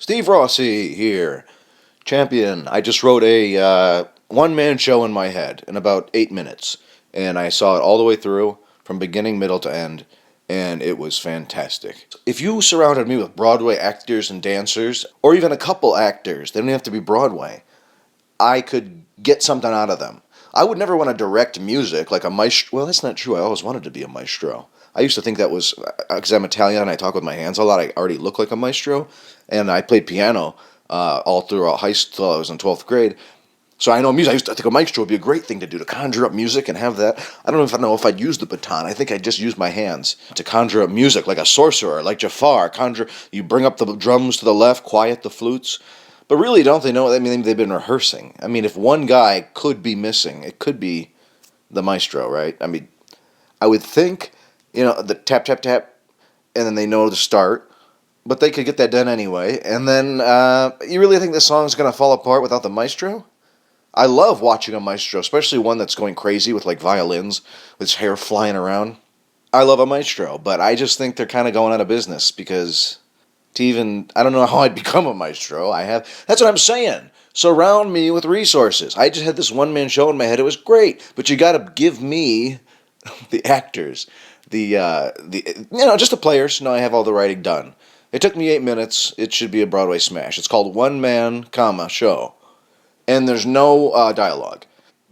Steve Rossi here, champion. I just wrote a one-man show in my head in about 8 minutes, and I saw it all the way through, from beginning, middle to end, and it was fantastic. If you surrounded me with Broadway actors and dancers, or even a couple actors, they don't have to be Broadway, I could get something out of them. I would never want to direct music like a maestro. Well, that's not true. I always wanted to be a maestro. I used to think that was because I'm Italian and I talk with my hands a lot. I already look like a maestro, and I played piano all throughout high school. I was in 12th grade, so I know music. I used to think a maestro would be a great thing to do, to conjure up music and have that. I don't know if I'd use the baton. I think I'd just use my hands to conjure up music like a sorcerer, like Jafar. Conjure. You bring up the drums to the left, quiet the flutes. But really, don't they know? I mean, they've been rehearsing. I mean, if one guy could be missing, it could be the maestro, right? I mean, I would think, the tap, tap, tap, and then they know to start. But they could get that done anyway. And then, you really think the song's going to fall apart without the maestro? I love watching a maestro, especially one that's going crazy with, like, violins, with his hair flying around. I love a maestro, but I just think they're kind of going out of business because I don't know how I'd become a maestro. That's what I'm saying. Surround me with resources. I just had this one-man show in my head. It was great, but you got to give me the actors, just the players. No, I have all the writing done. It took me 8 minutes. It should be a Broadway smash. It's called One Man, Show, and there's no dialogue.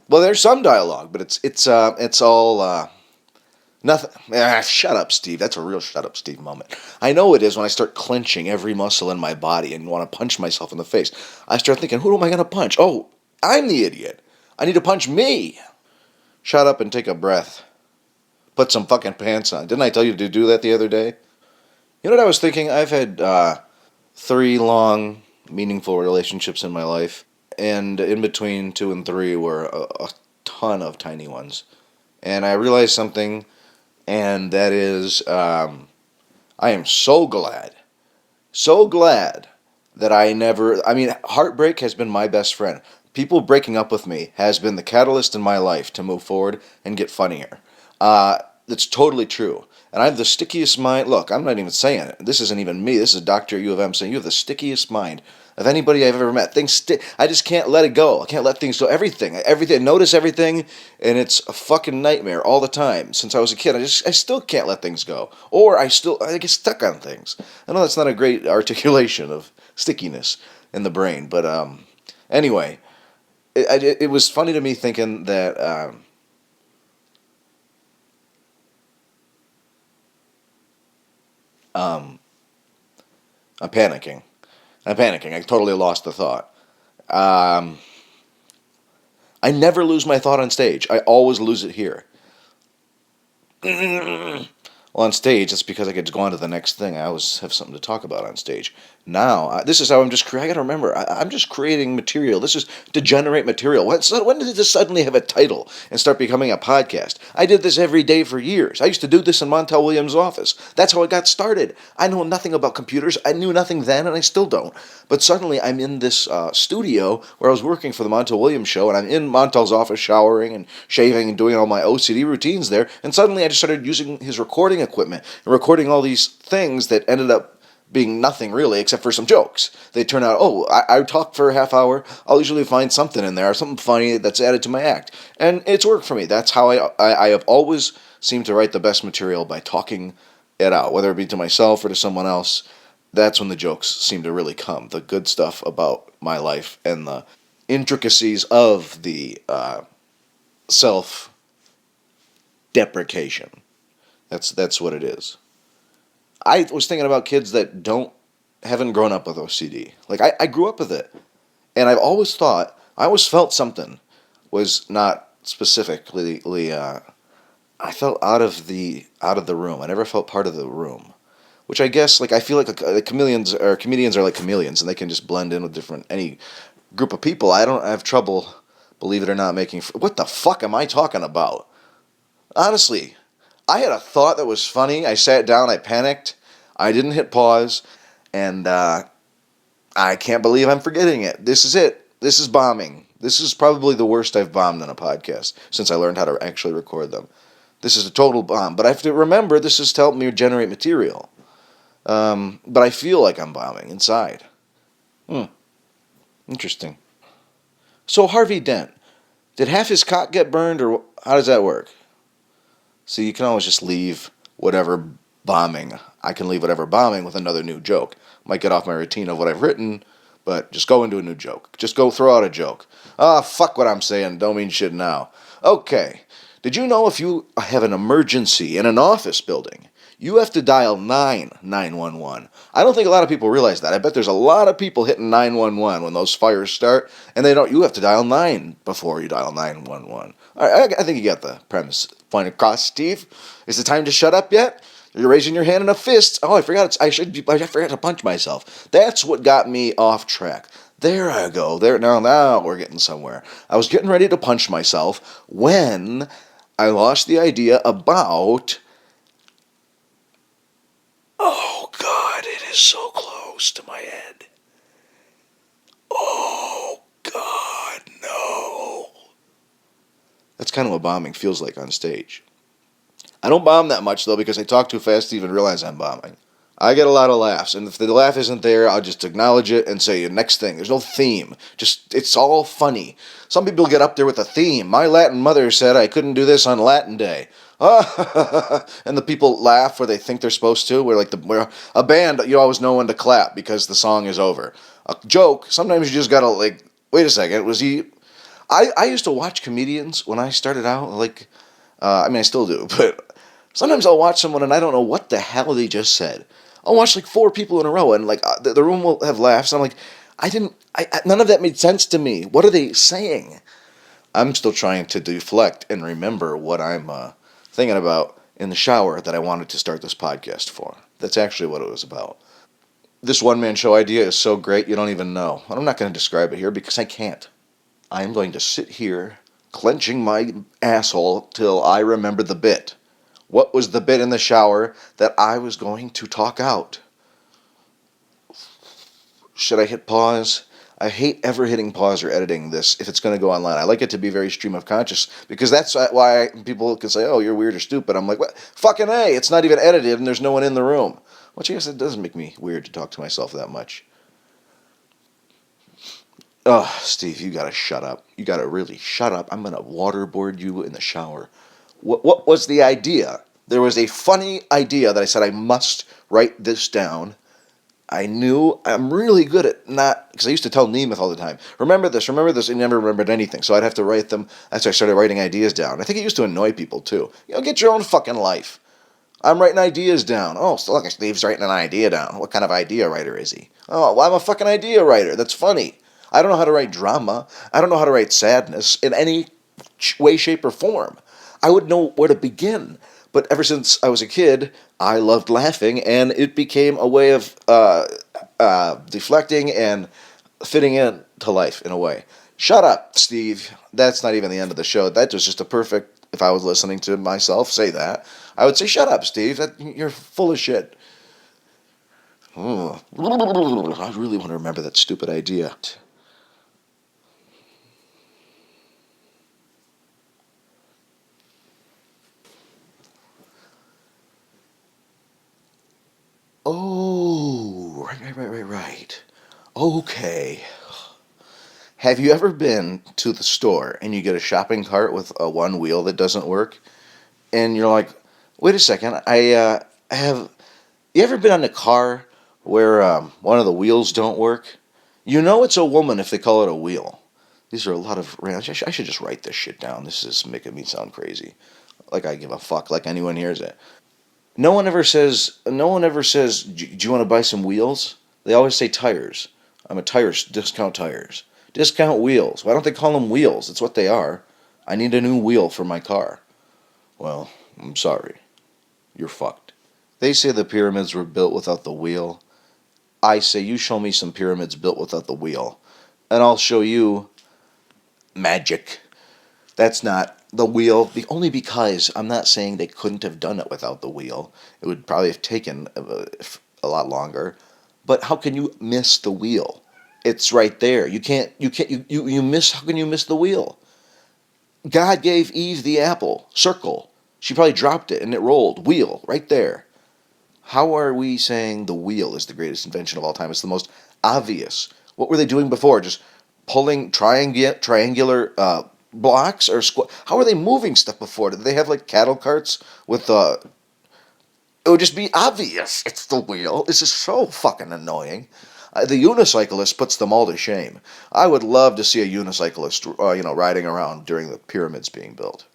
Well, there's some dialogue, but it's all nothing. Shut up, Steve. That's a real shut up, Steve moment. I know it is when I start clenching every muscle in my body and want to punch myself in the face. I start thinking, who am I going to punch? Oh, I'm the idiot. I need to punch me. Shut up and take a breath. Put some fucking pants on. Didn't I tell you to do that the other day? You know what I was thinking? I've had 3 long, meaningful relationships in my life, and in between 2 and 3 were a ton of tiny ones. And I realized something, and that is, I am so glad that heartbreak has been my best friend. People breaking up with me has been the catalyst in my life to move forward and get funnier. That's totally true. And I have the stickiest mind. Look, I'm not even saying it. This isn't even me. This is a doctor at U of M saying you have the stickiest mind of anybody I've ever met. I just can't let it go. I can't let things go. Everything. I notice everything, and it's a fucking nightmare all the time. Since I was a kid, I still can't let things go. Or I get stuck on things. I know that's not a great articulation of stickiness in the brain, but anyway, it was funny to me thinking that. I'm panicking. I totally lost the thought. Um, I never lose my thought on stage. I always lose it here. Well, on stage, it's because I get to go on to the next thing. I always have something to talk about on stage. Now, this is how I got to remember, I'm just creating material. This is to generate material. When did this suddenly have a title and start becoming a podcast? I did this every day for years. I used to do this in Montel Williams' office. That's how it got started. I know nothing about computers. I knew nothing then, and I still don't. But suddenly, I'm in this studio where I was working for the Montel Williams show, and I'm in Montel's office showering and shaving and doing all my OCD routines there, and suddenly I just started using his recording equipment and recording all these things that ended up being nothing really except for some jokes. They turn out, I talk for a half hour, I'll usually find something in there, something funny that's added to my act. And it's worked for me. That's how I have always seemed to write the best material, by talking it out, whether it be to myself or to someone else. That's when the jokes seem to really come. The good stuff about my life and the intricacies of the self-deprecation. That's what it is. I was thinking about kids that haven't grown up with OCD. Like I grew up with it, and I always felt something was not specifically. I felt out of the room. I never felt part of the room, which I guess I feel like comedians are like chameleons, and they can just blend in with any group of people. I have trouble, believe it or not, making. What the fuck am I talking about? Honestly, I had a thought that was funny. I sat down, I panicked, I didn't hit pause, and I can't believe I'm forgetting it. This is it. This is bombing. This is probably the worst I've bombed on a podcast since I learned how to actually record them. This is a total bomb. But I have to remember, this is to help me generate material. But I feel like I'm bombing inside. Hmm. Interesting. So Harvey Dent, did half his cock get burned, or how does that work? See, you can always just leave whatever bombing. I can leave whatever bombing with another new joke. Might get off my routine of what I've written, but just go into a new joke. Just go throw out a joke. Ah, fuck what I'm saying. Don't mean shit now. Okay. Did you know if you have an emergency in an office building, you have to dial 911? I don't think a lot of people realize that. I bet there's a lot of people hitting 911 when those fires start, and they don't. You have to dial 9 before you dial 911. I think you got the premise point across, Steve. Is it time to shut up yet? You're raising your hand in a fist. Oh, I forgot. I forgot to punch myself. That's what got me off track. There I go. There now we're getting somewhere. I was getting ready to punch myself when I lost the idea about. Oh God! It is so close to my head. Oh God! No. That's kind of what bombing feels like on stage. I don't bomb that much though because I talk too fast to even realize I'm bombing. I get a lot of laughs, and if the laugh isn't there, I'll just acknowledge it and say next thing. There's no theme. Just it's all funny. Some people get up there with a theme. My Latin mother said I couldn't do this on Latin Day. And the people laugh where they think they're supposed to. Where a band, you always know when to clap because the song is over. A joke, sometimes you just gotta like, wait a second, was he? I used to watch comedians when I started out. I mean, I still do, but sometimes I'll watch someone and I don't know what the hell they just said. I'll watch like four people in a row and like the room will have laughs. I'm like, none of that made sense to me. What are they saying? I'm still trying to deflect and remember what I'm thinking about in the shower that I wanted to start this podcast for. That's actually what it was about. This one man show idea is so great you don't even know. I'm not going to describe it here because I can't. I'm going to sit here clenching my asshole till I remember the bit. What was the bit in the shower that I was going to talk out? Should I hit pause? I hate ever hitting pause or editing this if it's going to go online. I like it to be very stream of conscious because that's why people can say, oh, you're weird or stupid. I'm like, what? Fucking A, it's not even edited and there's no one in the room. Which I guess it doesn't make me weird to talk to myself that much. Oh, Steve, you gotta shut up. You gotta really shut up. I'm gonna waterboard you in the shower. What was the idea? There was a funny idea that I said I must write this down. I knew I'm really good at not, because I used to tell Nemeth all the time, remember this, and never remembered anything. So I'd have to write them. That's why I started writing ideas down. I think it used to annoy people too. Get your own fucking life. I'm writing ideas down. Oh, so look, Steve's writing an idea down. What kind of idea writer is he? Oh, well, I'm a fucking idea writer. That's funny. I don't know how to write drama. I don't know how to write sadness in any way, shape, or form. I would know where to begin. But ever since I was a kid, I loved laughing, and it became a way of deflecting and fitting into life in a way. Shut up, Steve. That's not even the end of the show. That was just a perfect. If I was listening to myself say that, I would say, "Shut up, Steve. You're full of shit." Oh, I really want to remember that stupid idea. Oh, right. Okay. Have you ever been to the store and you get a shopping cart with a one wheel that doesn't work? And you're like, wait a second, I have. You ever been on a car where one of the wheels don't work? You know it's a woman if they call it a wheel. These are a lot of. I should just write this shit down. This is making me sound crazy. Like I give a fuck. Like anyone hears it. No one ever says. No one ever says. Do you want to buy some wheels? They always say tires. I'm a tires discount tires. Discount wheels. Why don't they call them wheels? It's what they are. I need a new wheel for my car. Well, I'm sorry. You're fucked. They say the pyramids were built without the wheel. I say you show me some pyramids built without the wheel, and I'll show you magic. That's not the wheel, only because I'm not saying they couldn't have done it without the wheel. It would probably have taken a lot longer. But how can you miss the wheel? It's right there. You miss, how can you miss the wheel? God gave Eve the apple, circle. She probably dropped it and it rolled, wheel, right there. How are we saying the wheel is the greatest invention of all time? It's the most obvious. What were they doing before? Just pulling triangular blocks or how were they moving stuff before? Did they have like cattle carts with it would just be obvious. It's the wheel. This is so fucking annoying. The unicyclist puts them all to shame. I would love to see a unicyclist, riding around during the pyramids being built.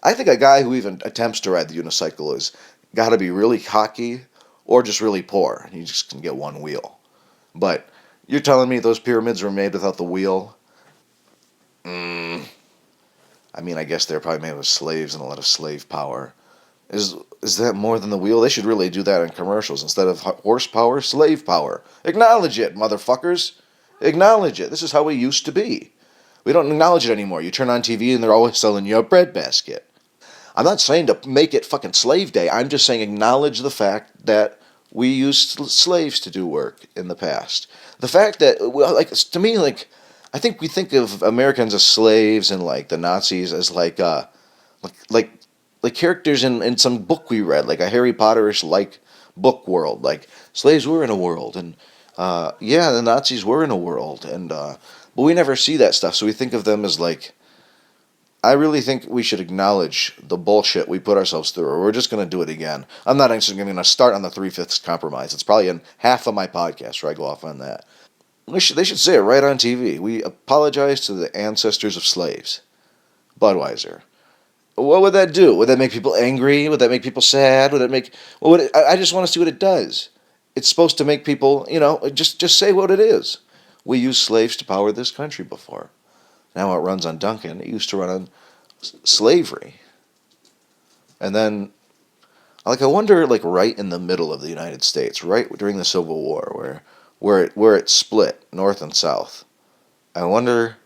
I think a guy who even attempts to ride the unicycle is got to be really cocky or just really poor. He just can get one wheel. But you're telling me those pyramids were made without the wheel? Mm, I mean, I guess they're probably made with slaves and a lot of slave power. Is is that more than the wheel? They should really do that in commercials instead of horsepower, slave power. Acknowledge it, motherfuckers. Acknowledge it. This is how we used to be. We don't acknowledge it anymore. You turn on TV and they're always selling you a breadbasket. I'm not saying to make it fucking slave day. I'm just saying acknowledge the fact that we used slaves to do work in the past. The fact that, well, like, to me, like, I think we think of Americans as slaves and like the Nazis as like like like characters in some book we read, like a Harry Potterish like book world. Like slaves were in a world, and yeah, the Nazis were in a world, and but we never see that stuff, so we think of them as like. I really think we should acknowledge the bullshit we put ourselves through, or we're just going to do it again. I'm not actually going to start on the three-fifths compromise. It's probably in half of my podcast where I go off on that. They should say it right on TV. We apologize to the ancestors of slaves. Budweiser. What would that do? Would that make people angry? Would that make people sad? Would it make? What would it, I just want to see what it does. It's supposed to make people, just say what it is. We used slaves to power this country before. Now it runs on Duncan. It used to run on slavery. And then, like, I wonder, like, right in the middle of the United States, right during the Civil War, where it split north and south. I wonder,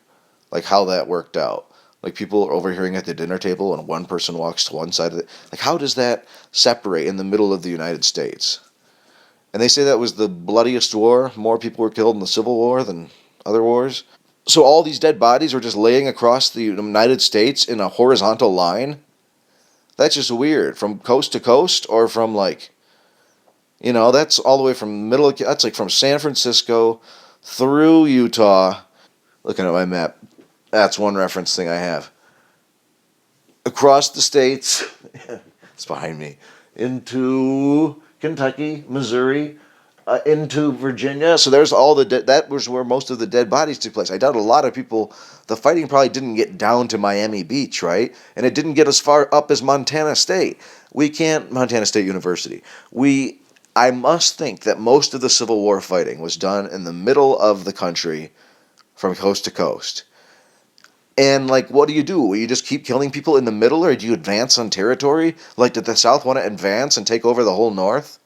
like, how that worked out. Like, people are overhearing at the dinner table, and one person walks to one side of it. Like, how does that separate in the middle of the United States? And they say that was the bloodiest war. More people were killed in the Civil War than other wars. So all these dead bodies were just laying across the United States in a horizontal line. That's just weird. From coast to coast, or from like, that's all the way from middle. That's like from San Francisco through Utah. Looking at my map, that's one reference thing I have. Across the states, it's behind me, into Kentucky, Missouri, into Virginia. So there's all that was where most of the dead bodies took place. I doubt a lot of people. The fighting probably didn't get down to Miami Beach, right? And it didn't get as far up as Montana State. Montana State University. I must think that most of the Civil War fighting was done in the middle of the country, from coast to coast. And, like, what do? Will you just keep killing people in the middle, or do you advance on territory? Like, did the South want to advance and take over the whole North?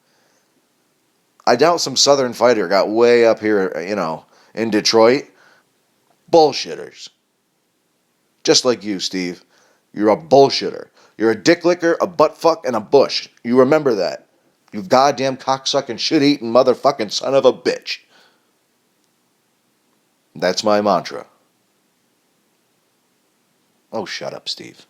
I doubt some Southern fighter got way up here, in Detroit. Bullshitters. Just like you, Steve. You're a bullshitter. You're a dick licker, a butt fuck, and a bush. You remember that. You goddamn cocksucking, shit-eating motherfucking son of a bitch. That's my mantra. Oh, shut up, Steve.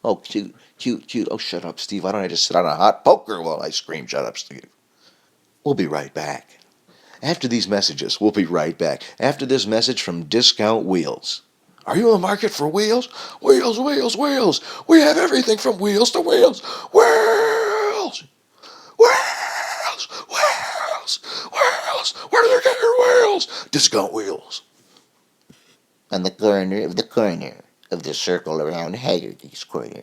Oh, cute, cute, cute. Oh, shut up, Steve. Why don't I just sit on a hot poker while I scream, shut up, Steve? We'll be right back. After these messages, we'll be right back. After this message from Discount Wheels. Are you in the market for wheels? Wheels, wheels, wheels. We have everything from wheels to wheels. Wheels! Wheels! Wheels! Wheels! Where do they get your wheels? Discount Wheels. On the corner of the circle around Haggerty's corner.